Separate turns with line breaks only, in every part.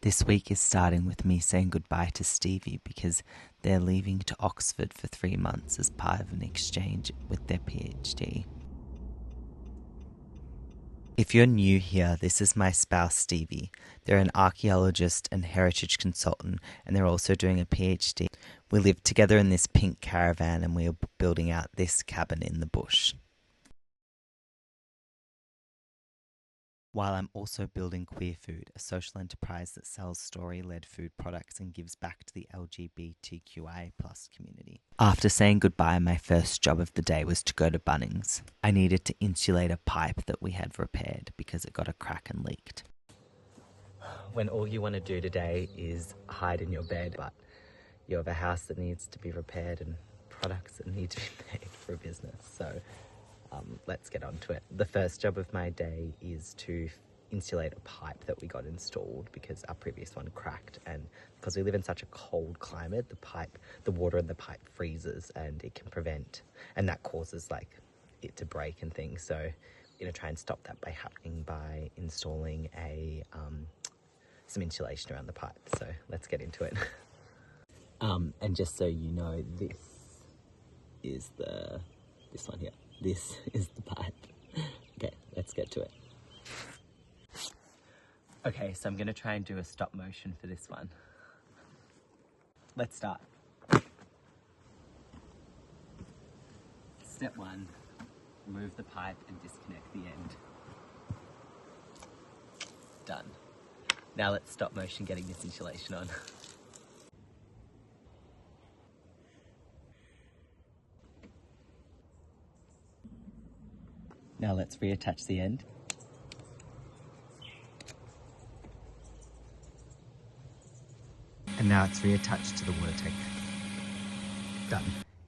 This week is starting with me saying goodbye to Stevie because they're leaving to Oxford for 3 months as part of an exchange with their PhD. If you're new here, this is my spouse Stevie. They're an archaeologist and heritage consultant, and they're also doing a PhD. We live together in this pink caravan and we are building out this cabin in the bush. While I'm also building Queer Food, a social enterprise that sells story-led food products and gives back to the LGBTQIA+ community. After saying goodbye, my first job of the day was to go to Bunnings. I needed to insulate a pipe that we had repaired because it got a crack and leaked. When all you want to do today is hide in your bed, but you have a house that needs to be repaired and products that need to be made for a business, so let's get on to it. The first job of my day is to insulate a pipe that we got installed because our previous one cracked, and because we live in such a cold climate, the water in the pipe freezes and it can prevent, and that causes like it to break and things. So we're going to try and stop that by happening by installing some insulation around the pipe. So let's get into it. And just so you know, this one here. This is the pipe. Okay, let's get to it. Okay, so I'm going to try and do a stop motion for this one. Let's start. Step 1, remove the pipe and disconnect the end. Done. Now let's stop motion getting this insulation on. Now let's reattach the end. And now it's reattached to the water tank. Done.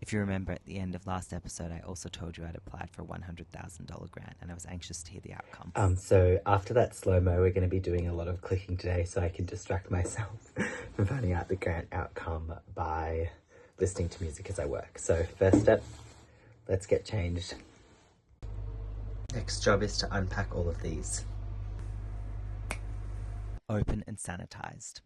If you remember at the end of last episode, I also told you I'd applied for a $100,000 grant and I was anxious to hear the outcome. So after that slow-mo, we're going to be doing a lot of clicking today so I can distract myself from finding out the grant outcome by listening to music as I work. So first step, let's get changed. Next job is to unpack all of these. Open and sanitized.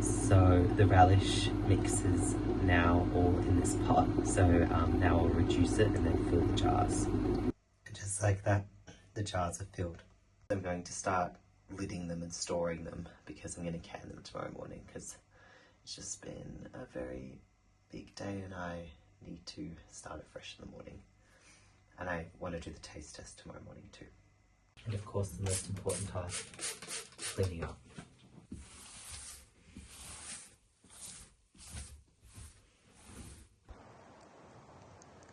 So the relish mix is now all in this pot. So now I'll reduce it and then fill the jars. And just like that, the jars are filled. I'm going to start lidding them and storing them because I'm going to can them tomorrow morning because it's just been a very big day and I need to start it fresh in the morning. And I want to do the taste test tomorrow morning too. And of course the most important task, cleaning up.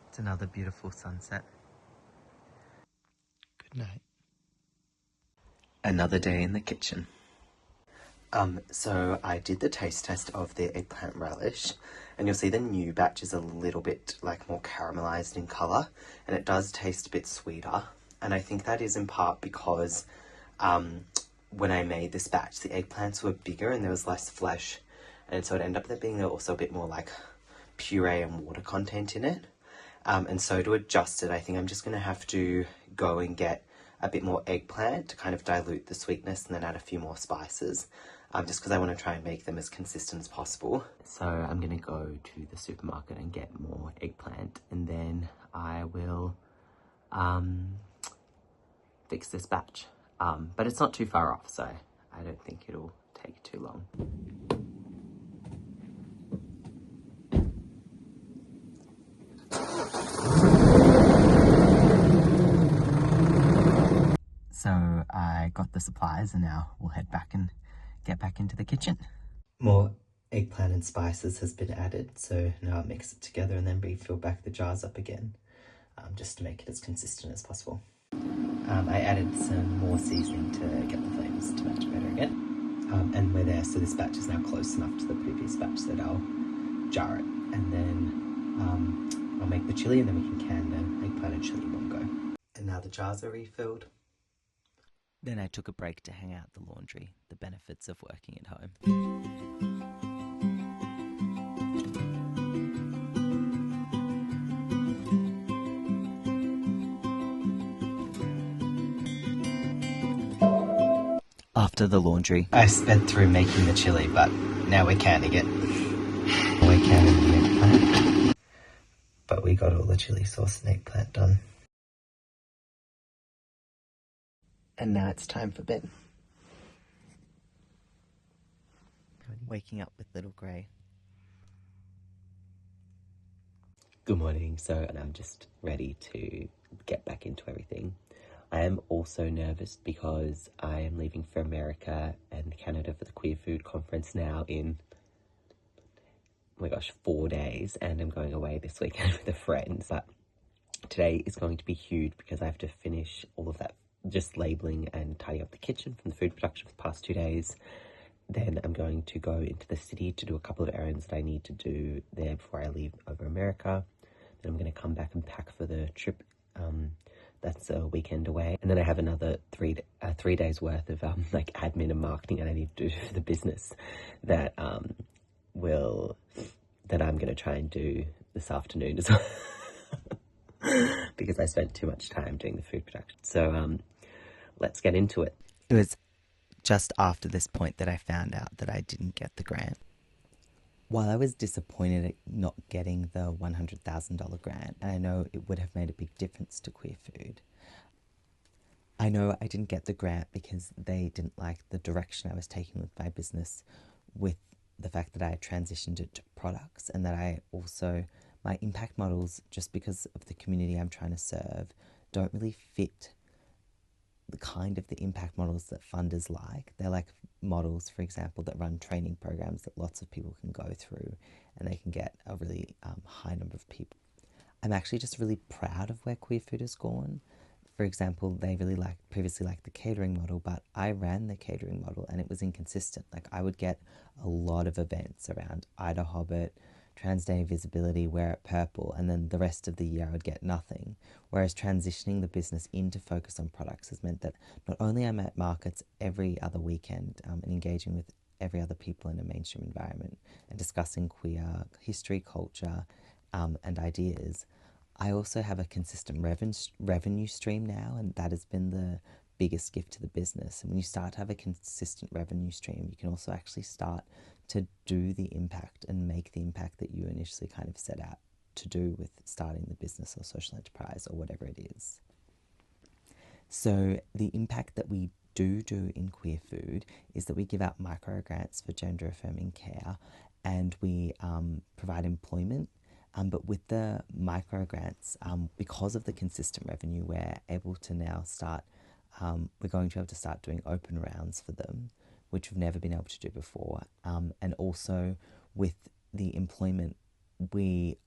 It's another beautiful sunset. Good night. Another day in the kitchen. So I did the taste test of the eggplant relish, and you'll see the new batch is a little bit like more caramelized in color, and it does taste a bit sweeter. And I think that is in part because when I made this batch, the eggplants were bigger and there was less flesh, and so it ended up there being also a bit more like puree and water content in it. And so to adjust it, I think I'm just going to have to go and get a bit more eggplant to kind of dilute the sweetness and then add a few more spices. Just because I want to try and make them as consistent as possible. So I'm going to go to the supermarket and get more eggplant, and then I will fix this batch. But it's not too far off, so I don't think it'll take too long. So I got the supplies and now we'll head back and get back into the kitchen. More eggplant and spices has been added, so now I'll mix it together and then refill back the jars up again, just to make it as consistent as possible. I added some more seasoning to get the flavours to match better again. And we're there, so this batch is now close enough to the previous batch that I'll jar it, and then I'll make the chilli and then we can can the eggplant and chilli in one go. And now the jars are refilled. Then I took a break to hang out the laundry, the benefits of working at home. After the laundry, I sped through making the chili, but now we're canning it. We're canning the eggplant. But we got all the chili sauce and eggplant done. And now it's time for bed. Waking up with little Grey. Good morning. So I'm just ready to get back into everything. I am also nervous because I am leaving for America and Canada for the Queer Food Conference now in, oh my gosh, 4 days, and I'm going away this weekend with a friend. But today is going to be huge because I have to finish all of that, just labeling and tidying up the kitchen from the food production for the past 2 days. Then I'm going to go into the city to do a couple of errands that I need to do there before I leave over America. Then I'm going to come back and pack for the trip. That's a weekend away. And then I have another 3 days worth of like admin and marketing that I need to do for the business that I'm going to try and do this afternoon as well. Because I spent too much time doing the food production. So let's get into it. It was just after this point that I found out that I didn't get the grant. While I was disappointed at not getting the $100,000 grant, and I know it would have made a big difference to queer food, I know I didn't get the grant because they didn't like the direction I was taking with my business, with the fact that I had transitioned it to products, and that my impact models, just because of the community I'm trying to serve, don't really fit the kind of the impact models that funders like. They're like models, for example, that run training programs that lots of people can go through, and they can get a really high number of people. I'm actually just really proud of where queer food has gone. For example, they really previously liked the catering model, but I ran the catering model and it was inconsistent. Like, I would get a lot of events around Ida Hobbit, Trans Day Visibility, Wear It Purple, and then the rest of the year I would get nothing. Whereas transitioning the business into focus on products has meant that not only I'm at markets every other weekend and engaging with every other people in a mainstream environment and discussing queer history, culture, and ideas, I also have a consistent revenue stream now, and that has been the biggest gift to the business. And when you start to have a consistent revenue stream, you can also actually start to do the impact and make the impact that you initially kind of set out to do with starting the business or social enterprise or whatever it is. So the impact that we do in queer food is that we give out micro grants for gender affirming care, and we provide employment. But with the micro grants, because of the consistent revenue, we're able to now start, we're going to be able to start doing open rounds for them, which we've never been able to do before. And also with the employment, we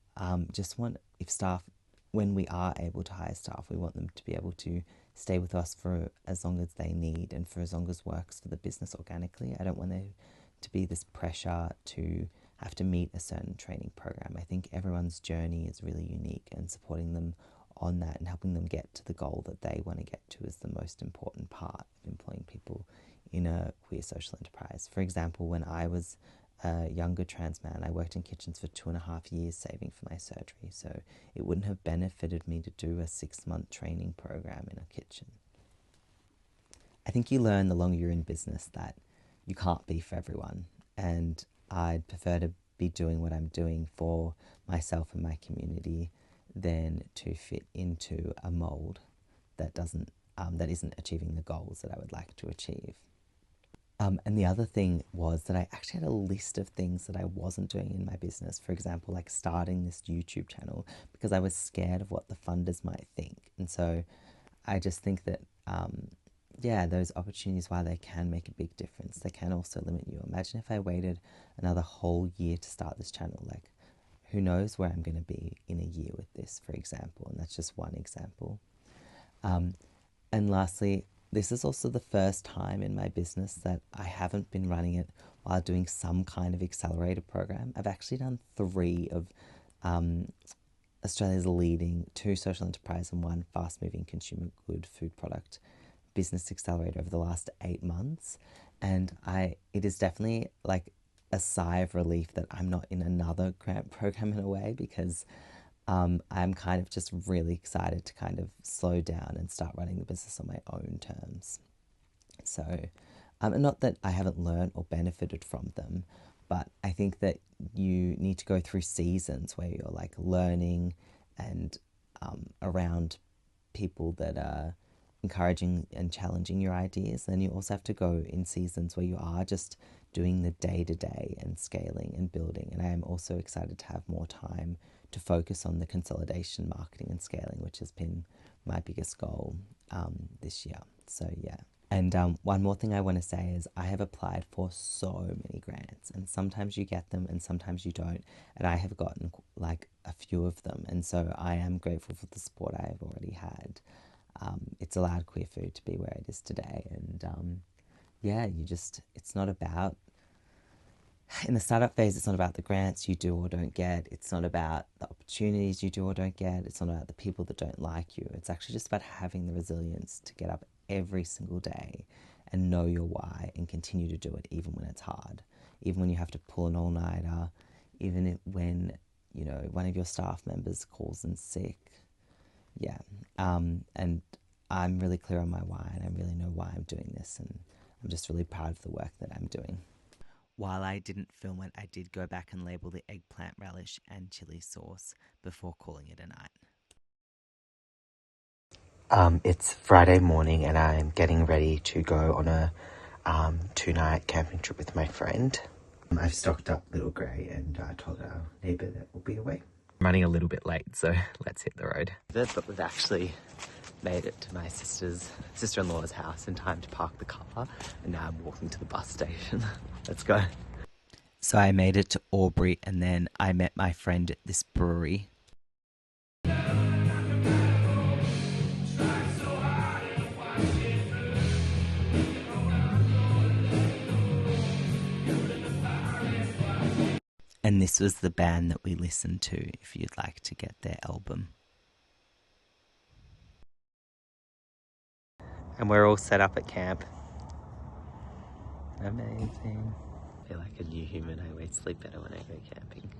just want, if staff, when we are able to hire staff, we want them to be able to stay with us for as long as they need and for as long as works for the business organically. I don't want there to be this pressure to have to meet a certain training program. I think everyone's journey is really unique, and supporting them on that and helping them get to the goal that they want to get to is the most important part of employing people in a queer social enterprise. For example, when I was a younger trans man, I worked in kitchens for 2.5 years saving for my surgery, so it wouldn't have benefited me to do a 6-month training program in a kitchen. I think you learn the longer you're in business that you can't be for everyone, and I'd prefer to be doing what I'm doing for myself and my community than to fit into a mold that isn't achieving the goals that I would like to achieve. And the other thing was that I actually had a list of things that I wasn't doing in my business. For example, like starting this YouTube channel, because I was scared of what the funders might think. And so I just think that those opportunities, while they can make a big difference, they can also limit you. Imagine if I waited another whole year to start this channel. Like, who knows where I'm going to be in a year with this, for example. And that's just one example. And lastly, this is also the first time in my business that I haven't been running it while doing some kind of accelerator program. I've actually done 3 of Australia's leading 2 social enterprise and 1 fast-moving consumer good food product business accelerator over the last 8 months, and it is definitely like a sigh of relief that I'm not in another grant program in a way, because I'm kind of just really excited to kind of slow down and start running the business on my own terms. So And not that I haven't learned or benefited from them, but I think that you need to go through seasons where you're like learning and around people that are encouraging and challenging your ideas. Then you also have to go in seasons where you are just doing the day to day and scaling and building. And I am also excited to have more time to focus on the consolidation, marketing, and scaling, which has been my biggest goal this year. So, yeah. And one more thing I want to say is I have applied for so many grants, and sometimes you get them and sometimes you don't. And I have gotten like a few of them. And so I am grateful for the support I have already had. It's allowed queer food to be where it is today. And yeah, it's not about, in the startup phase, it's not about the grants you do or don't get. It's not about the opportunities you do or don't get. It's not about the people that don't like you. It's actually just about having the resilience to get up every single day and know your why and continue to do it even when it's hard, even when you have to pull an all-nighter, when, you know, one of your staff members calls in sick. Yeah. And I'm really clear on my why, and I really know why I'm doing this, and I'm just really proud of the work that I'm doing. While I didn't film it, I did go back and label the eggplant relish and chili sauce before calling it a night. It's Friday morning and I'm getting ready to go on a 2-night camping trip with my friend. I've stocked up Little Grey and told our neighbour that we'll be away. I'm running a little bit late, so let's hit the road. But we've actually made it to my sister-in-law's house in time to park the car, and now I'm walking to the bus station. Let's go. So I made it to Albury, and then I met my friend at this brewery. And this was the band that we listened to, if you'd like to get their album. And we're all set up at camp. Amazing. I feel like a new human. I always sleep better when I go camping.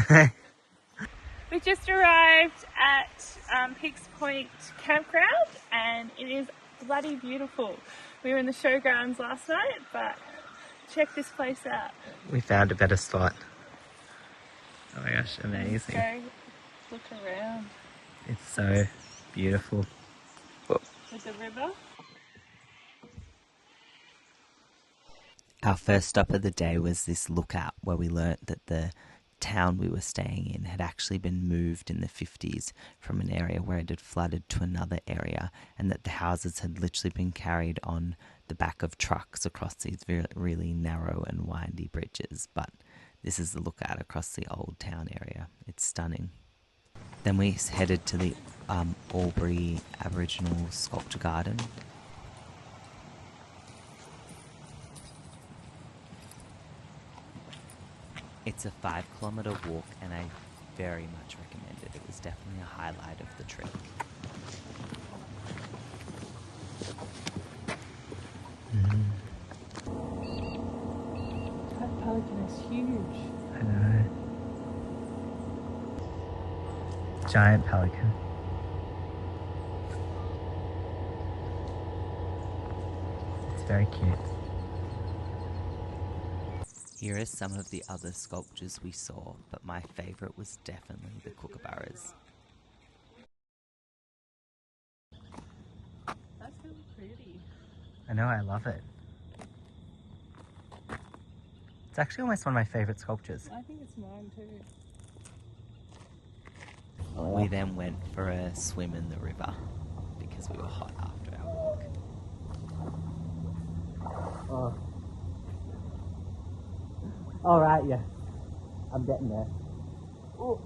Hi. We just arrived at Peaks Point Campground and it is bloody beautiful. We were in the showgrounds last night, but check this place out.
We found a better spot. Oh my gosh, amazing.
Let's go look around.
It's so beautiful. Whoa.
With the river.
Our first stop of the day was this lookout where we learnt that the town we were staying in had actually been moved in the 50s from an area where it had flooded to another area, and that the houses had literally been carried on the back of trucks across these really narrow and windy bridges. But this is the lookout across the old town area. It's stunning. Then we headed to the Albury Aboriginal Sculpture Garden. It's a 5-kilometre walk and I very much recommend it. It was definitely a highlight of the trip.
That pelican is huge.
I know. Giant pelican. It's very cute. Here are some of the other sculptures we saw, but my favourite was definitely the kookaburras.
That's really pretty.
I know, I love it. It's actually almost one of my favourite sculptures.
I think it's mine too.
We then went for a swim in the river because we were hot after our walk.
Oh. All right, yeah. I'm getting there. Oh.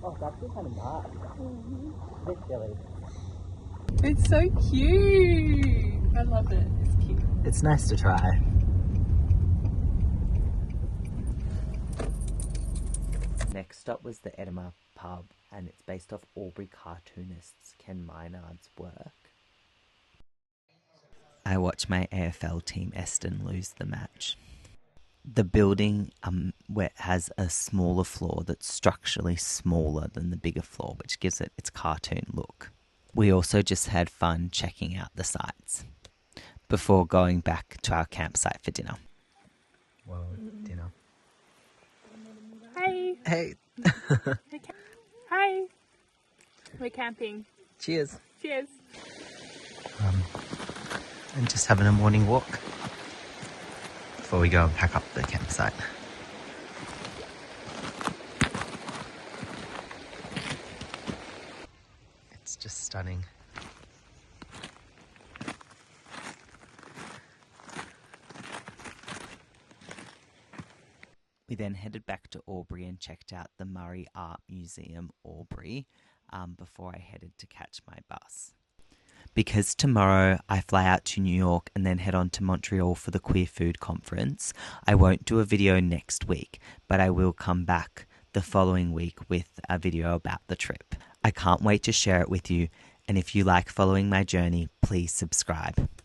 Oh, it's actually kind of dark. A bit chilly.
It's so cute. I love it. It's cute.
It's nice to try. Next stop was the Edema pub, and it's based off Albury cartoonists Ken Maynard's work. I watched my AFL team Eston lose the match. The building has a smaller floor that's structurally smaller than the bigger floor, which gives it its cartoon look. We also just had fun checking out the sights before going back to our campsite for dinner. Whoa, dinner.
Hey.
Hey,
Hi. We're camping.
cheers.
Cheers.
And just having a morning walk before we go and pack up the campsite. It's just stunning. We then headed back to Albury and checked out the Murray Art Museum, Albury, before I headed to catch my bus. Because tomorrow I fly out to New York and then head on to Montreal for the Queer Food Conference, I won't do a video next week, but I will come back the following week with a video about the trip. I can't wait to share it with you, and if you like following my journey, please subscribe.